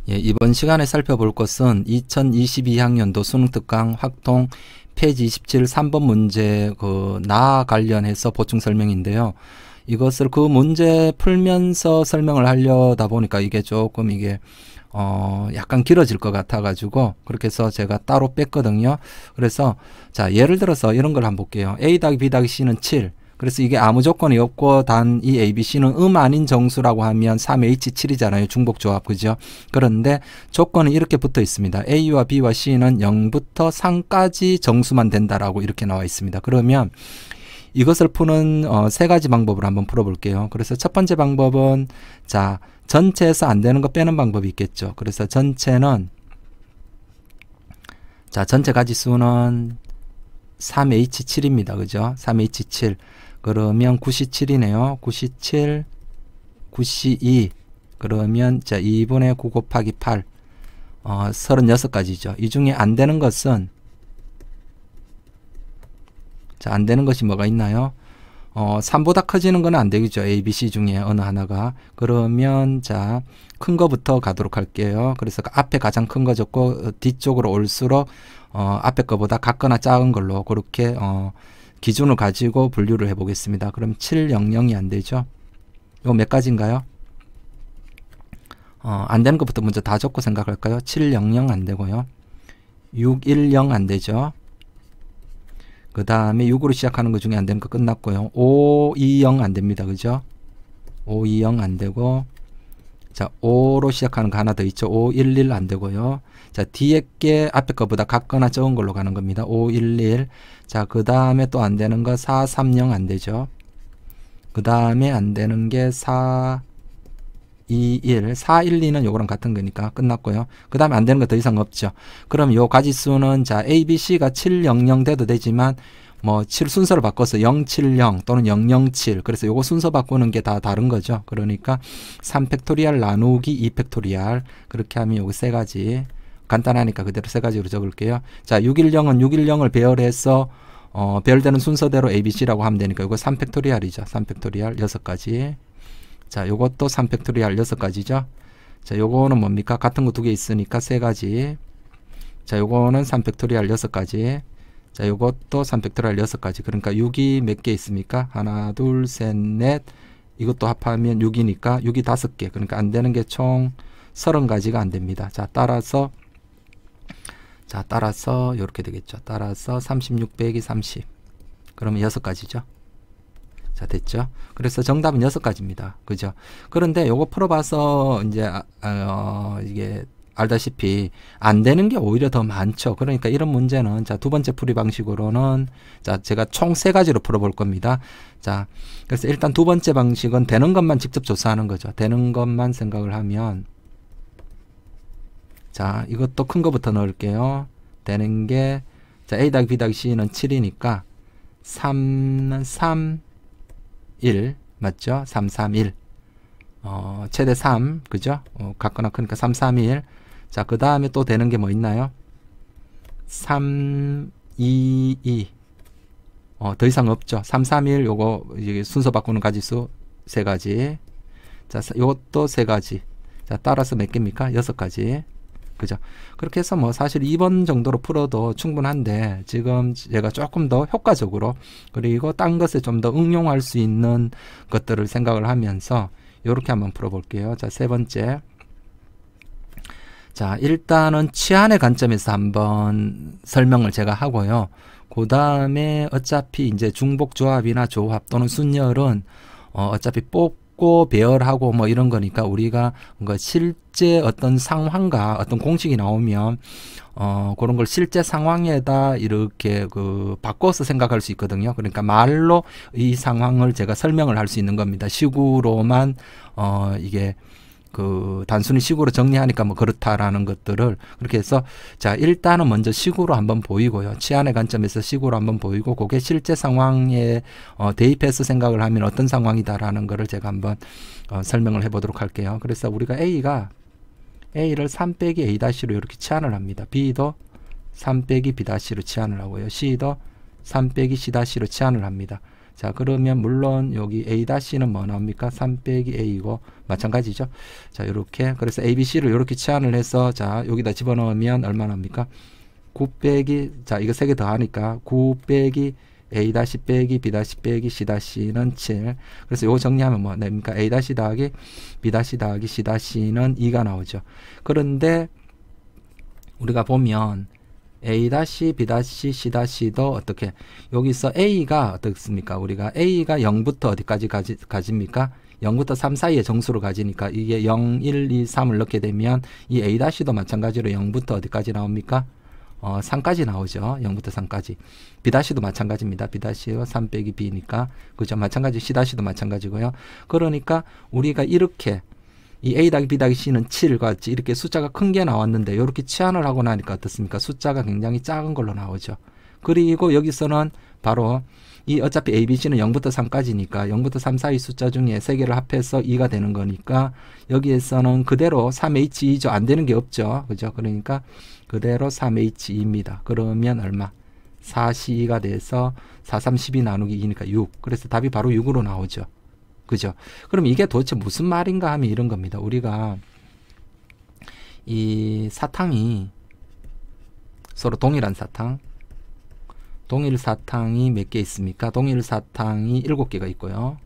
예, 이번 시간에 살펴볼 것은 2022학년도 수능특강 확통 페이지 27 3번 문제 나 관련해서 보충 설명인데요. 이것을 그 문제 풀면서 설명을 하려다 보니까 이게 조금 약간 길어질 것 같아 가지고 그렇게 해서 제가 따로 뺐거든요. 그래서 자, 예를 들어서 이런 걸 한번 볼게요. A 더하기 B 더하기 C는 7. 그래서 이게 아무 조건이 없고 단 이 ABC는 아닌 정수라고 하면 3H7이잖아요. 중복조합, 그죠? 그런데 조건은 이렇게 붙어 있습니다. A와 B와 C는 0부터 3까지 정수만 된다라고 이렇게 나와 있습니다. 그러면 이것을 푸는 세 가지 방법을 한번 풀어볼게요. 그래서 첫 번째 방법은 자, 전체에서 안 되는 거 빼는 방법이 있겠죠. 그래서 전체는 자, 전체 가지수는 3H7입니다. 그죠? 3H7. 그러면 97이네요. 97, 92. 그러면 자, 2분의 9 곱하기 8. 36가지죠. 이 중에 안 되는 것은 자, 안 되는 것이 뭐가 있나요? 3보다 커지는 건 안 되겠죠. A, B, C 중에 어느 하나가. 그러면 자, 큰 거부터 가도록 할게요. 그래서 앞에 가장 큰 거 적고 뒤쪽으로 올수록 앞에 거보다 같거나 작은 걸로 그렇게 기준을 가지고 분류를 해 보겠습니다. 그럼 700이 안 되죠. 이거 몇 가지인가요? 안 되는 것부터 먼저 다 적고 생각할까요? 700 안 되고요. 610 안 되죠. 그 다음에 6으로 시작하는 것 중에 안 되는 거 끝났고요. 520 안 됩니다. 그죠? 520 안 되고, 자, 5로 시작하는 거 하나 더 있죠. 511 안 되고요. 자, 뒤에 게 앞에 거보다 같거나 적은 걸로 가는 겁니다. 511. 자, 그 다음에 또 안 되는 거 430 안 되죠. 그 다음에 안 되는 게 421, 412는 요거랑 같은 거니까 끝났고요. 그 다음에 안 되는 거 더 이상 없죠. 그럼 요 가지수는 자, A, B, C가 700 돼도 되지만 뭐 7 순서를 바꿔서 070 또는 007. 그래서 요거 순서 바꾸는 게 다 다른 거죠. 그러니까 3팩토리얼 나누기 2팩토리얼. 그렇게 하면 요거 세 가지. 간단하니까 그대로 세 가지로 적을게요. 자, 610은 610을 배열해서 배열되는 순서대로 A, B, C라고 하면 되니까 요거 3팩토리얼이죠. 3팩토리얼 6가지. 자, 요것도 3팩토리얼 6가지죠. 자, 요거는 뭡니까? 같은 거 두 개 있으니까 세 가지. 자, 요거는 3팩토리얼 6가지. 자, 요것도 3팩토리얼 6가지. 그러니까 6이 몇 개 있습니까? 하나, 둘, 셋, 넷. 이것도 합하면 6이니까 6이 5개. 그러니까 안 되는 게 총 30가지가 안 됩니다. 자, 따라서 요렇게 되겠죠. 따라서 36 빼기 30. 그러면 6가지죠. 자, 됐죠. 그래서 정답은 6가지입니다. 그죠? 그런데 요거 풀어봐서 이제 이게 알다시피 안 되는 게 오히려 더 많죠. 그러니까 이런 문제는 자, 두 번째 풀이 방식으로는 자, 제가 총 3가지로 풀어볼 겁니다. 자, 그래서 일단 두 번째 방식은 되는 것만 직접 조사하는 거죠. 되는 것만 생각을 하면 자, 이것도 큰 거부터 넣을게요. 되는 게 자, A 더하기 B 더하기 C는 7이니까 3는 3 1 맞죠? 3, 3, 1 최대 3 그죠? 같거나 크니까 3, 3, 1 자, 그 다음에 또 되는 게 뭐 있나요? 3, 2, 2 더 이상 없죠. 3, 3, 1 요거 이제 순서 바꾸는 가지수 3가지. 자, 요것도 3가지. 자, 따라서 몇 개입니까? 6가지. 그죠? 그렇게 해서 뭐 사실 2번 정도로 풀어도 충분한데 지금 제가 조금 더 효과적으로 그리고 딴 것에 좀 더 응용할 수 있는 것들을 생각을 하면서 이렇게 한번 풀어볼게요. 자, 세 번째. 자, 일단은 치안의 관점에서 한번 설명을 제가 하고요. 그 다음에 어차피 이제 중복조합이나 조합 또는 순열은 어차피 뽑고 배열하고 뭐 이런 거니까 우리가 실제 어떤 상황과 어떤 공식이 나오면 그런 걸 실제 상황에다 이렇게 바꿔서 생각할 수 있거든요. 그러니까 말로 이 상황을 제가 설명을 할 수 있는 겁니다. 식으로만 이게 단순히 식으로 정리하니까 뭐 그렇다라는 것들을 그렇게 해서 자, 일단은 먼저 식으로 한번 보이고요. 치안의 관점에서 식으로 한번 보이고 그게 실제 상황에 대입해서 생각을 하면 어떤 상황이다라는 거를 제가 한번 설명을 해 보도록 할게요. 그래서 우리가 A를 3 빼기 A-로 이렇게 치환을 합니다. B도 3 빼기 B-로 치환을 하고요. C도 3 빼기 C-로 치환을 합니다. 자, 그러면 물론 여기 A-는 뭐 나옵니까? 3 빼기 A이고 마찬가지죠. 자, 요렇게 그래서 A, B, C를 요렇게 치환을 해서 자, 여기다 집어넣으면 얼마 납니까? 9 빼기 자, 이거 3개 더 하니까 9 빼기 A- 빼기 B- 빼기 C-는 7. 그래서 요거 정리하면 뭐 됩니까? A- 더하기 B- 더하기 C-는 2가 나오죠. 그런데 우리가 보면 A-, B-, C-도 어떻게 여기서 A가 어떻습니까? 우리가 A가 0부터 어디까지 가집니까? 0부터 3 사이의 정수를 가지니까 이게 0, 1, 2, 3을 넣게 되면 이 A-도 마찬가지로 0부터 어디까지 나옵니까? 3까지 나오죠. 0부터 3까지. B-도 마찬가지입니다. B-가 3 빼기 B니까. 그죠? 마찬가지 C-도 마찬가지고요. 그러니까 우리가 이렇게 이 A 더하기 B 더하기 C는 7 같이 이렇게 숫자가 큰 게 나왔는데 이렇게 치환을 하고 나니까 어떻습니까? 숫자가 굉장히 작은 걸로 나오죠. 그리고 여기서는 바로 이 어차피 A, B, C는 0부터 3까지니까 0부터 3 사이 숫자 중에 3개를 합해서 2가 되는 거니까 여기에서는 그대로 3H2죠. 안 되는 게 없죠. 그죠? 그러니까 그대로 3H2입니다. 그러면 얼마? 4C2가 돼서 4, 3, 12 나누기 2니까 6. 그래서 답이 바로 6으로 나오죠. 그죠? 그럼 이게 도대체 무슨 말인가 하면 이런 겁니다. 우리가 이 사탕이 서로 동일한 사탕, 동일 사탕이 몇 개 있습니까? 동일 사탕이 7개가 있고요.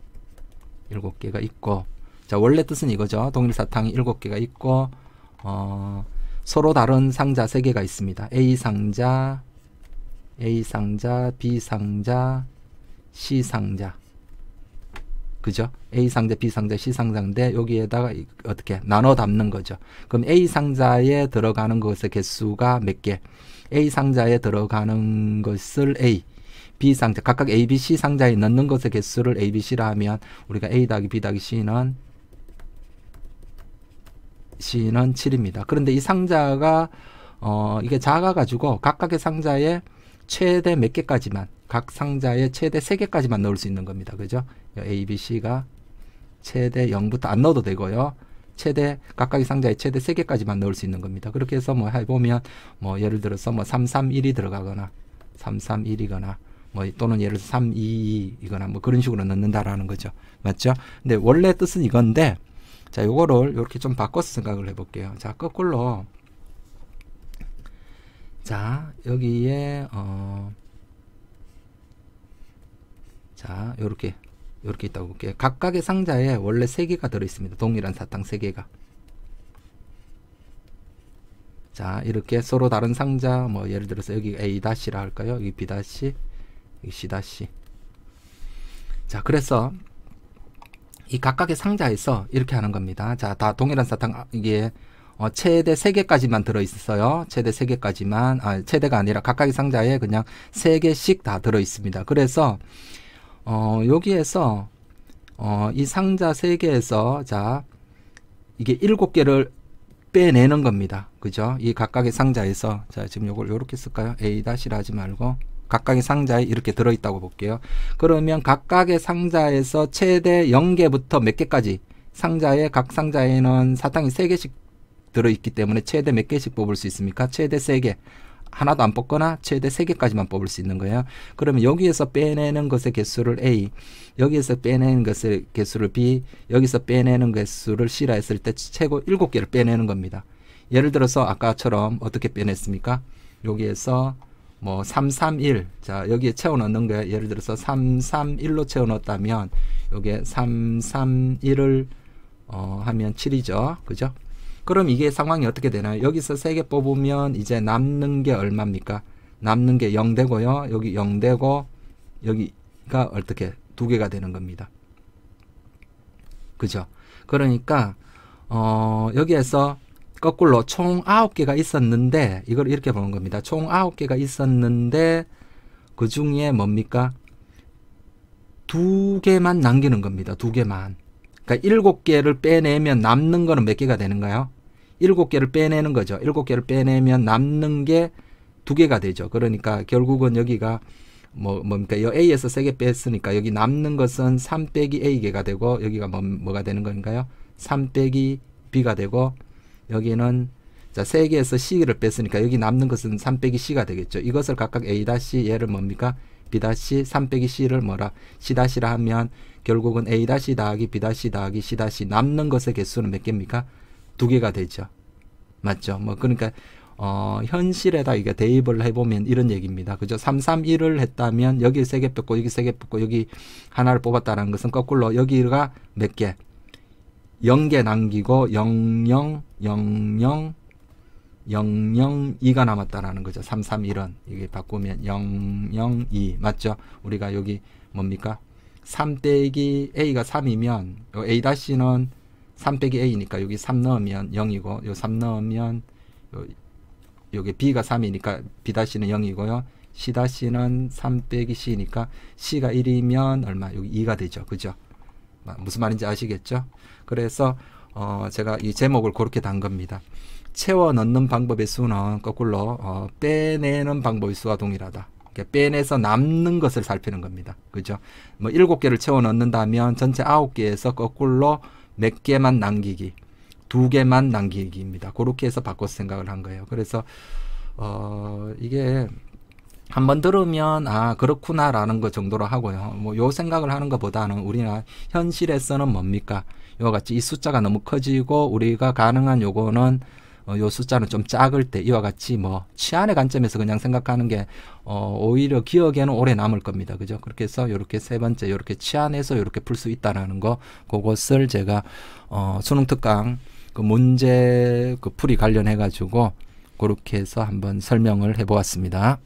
7개가 있고, 자, 원래 뜻은 이거죠. 동일 사탕이 7개가 있고, 서로 다른 상자 3개가 있습니다. A 상자, B 상자, C 상자. 그죠? A 상자, B 상자, C 상자인데 여기에다가 어떻게 나눠 담는 거죠. 그럼 A 상자에 들어가는 것의 개수가 몇 개? A 상자에 들어가는 것을 A, B 상자, 각각 A, B, C 상자에 넣는 것의 개수를 A, B, C라 하면 우리가 A 더하기 B 더하기 C는 7입니다. 그런데 이 상자가 이게 작아가지고 각각의 상자에 최대 몇 개까지만, 각 상자에 최대 3개까지만 넣을 수 있는 겁니다. 그죠? A, B, C가 최대 0부터 안 넣어도 되고요. 최대 각각의 상자에 최대 3개까지만 넣을 수 있는 겁니다. 그렇게 해서 뭐 해보면 뭐 예를 들어서 뭐 331이 들어가거나 331이거나 뭐 또는 예를 들어서 322이거나 뭐 그런 식으로 넣는다라는 거죠. 맞죠? 근데 원래 뜻은 이건데 자, 요거를 이렇게 좀 바꿔서 생각을 해볼게요. 자, 거꾸로 자, 여기에 자, 요렇게 있다고 볼게요. 각각의 상자에 원래 3개가 들어있습니다. 동일한 사탕 3개가. 자, 이렇게 서로 다른 상자, 뭐 예를 들어서 여기 A-라 할까요? 여기 B-, 여기 C-. 자, 그래서 이 각각의 상자에서 이렇게 하는 겁니다. 자, 다 동일한 사탕, 이게 최대 3개까지만 들어있어요. 최대 3개까지만, 최대가 아니라 각각의 상자에 그냥 3개씩 다 들어있습니다. 그래서 여기에서 이 상자 3개에서 자, 이게 7개를 빼내는 겁니다. 그죠? 이 각각의 상자에서 자, 지금 요걸 요렇게 쓸까요? A-라 하지 말고 각각의 상자에 이렇게 들어있다고 볼게요. 그러면 각각의 상자에서 최대 0개부터 몇 개까지 상자에 각 상자에는 사탕이 3개씩 들어있기 때문에 최대 몇 개씩 뽑을 수 있습니까? 최대 3개. 하나도 안 뽑거나 최대 3개까지만 뽑을 수 있는 거예요. 그러면 여기에서 빼내는 것의 개수를 A, 여기에서 빼내는 것의 개수를 B, 여기서 빼내는 개수를 C라 했을 때 최고 7개를 빼내는 겁니다. 예를 들어서 아까처럼 어떻게 빼냈습니까? 여기에서 뭐 331, 자, 여기에 채워 넣는 거예요. 예를 들어서 331로 채워 넣었다면 여기에 331을 하면 7이죠. 그죠? 그럼 이게 상황이 어떻게 되나요? 여기서 3개 뽑으면 이제 남는 게 얼마입니까? 남는 게 0 되고요. 여기 0 되고 여기가 어떻게 2개가 되는 겁니다. 그죠? 그러니까 여기에서 거꾸로 총 9개가 있었는데 이걸 이렇게 보는 겁니다. 총 9개가 있었는데 그 중에 뭡니까? 2개만 남기는 겁니다. 2개만. 그러니까 7개를 빼내면 남는 거는 몇 개가 되는가요? 7개를 빼내는 거죠. 7개를 빼내면 남는 게 2개가 되죠. 그러니까 결국은 여기가 뭡니까? 이 A에서 3개 뺐으니까 여기 남는 것은 3 빼기 A개가 되고 여기가 뭐가 되는 건가요? 3 빼기 B가 되고 여기는 자 3개에서 C를 뺐으니까 여기 남는 것은 3 빼기 C가 되겠죠. 이것을 각각 A-, 얘를 뭡니까? B- 3 빼기 C를 뭐라 C-라 하면 결국은 A- 더하기 B- 더하기 C- 남는 것의 개수는 몇 개입니까? 2개가 되죠. 맞죠? 뭐 그러니까 현실에다 이게 대입을 해보면 이런 얘기입니다. 그죠? 3, 3, 1을 했다면 여기 3개 뺐고 여기 3개 뺐고 여기 하나를 뽑았다는 것은 거꾸로 여기가 몇 개? 0개 남기고 0, 0, 0, 0, 0, 0, 2가 남았다라는 거죠. 3, 3, 1은 이게 바꾸면 0, 0, 2 맞죠? 우리가 여기 뭡니까? 3 빼기 A가 3이면 A-는 3 빼기 A니까 여기 3 넣으면 0이고 요 3 넣으면 여기 B가 3이니까 B-는 0이고요. C-는 3 빼기 C니까 C가 1이면 얼마? 여기 2가 되죠. 그죠? 무슨 말인지 아시겠죠? 그래서 제가 이 제목을 그렇게 단 겁니다. 채워 넣는 방법의 수는 거꾸로 빼내는 방법의 수와 동일하다. 빼내서 남는 것을 살피는 겁니다. 그죠? 뭐 7개를 채워 넣는다면 전체 9개에서 거꾸로 몇 개만 남기기, 2개만 남기기입니다. 그렇게 해서 바꿔서 생각을 한 거예요. 그래서 이게 한번 들으면 그렇구나라는 것 정도로 하고요. 뭐 요 생각을 하는 것보다는 우리가 현실에서는 뭡니까? 이와 같이 이 숫자가 너무 커지고 우리가 가능한 요거는 요 숫자는 좀 작을 때 이와 같이 뭐 치안의 관점에서 그냥 생각하는 게 오히려 기억에는 오래 남을 겁니다. 그죠? 그렇게 해서 요렇게 세 번째 요렇게 치안해서 요렇게 풀 수 있다라는 거 그것을 제가 수능 특강 그 문제 그 풀이 관련해 가지고 그렇게 해서 한번 설명을 해 보았습니다.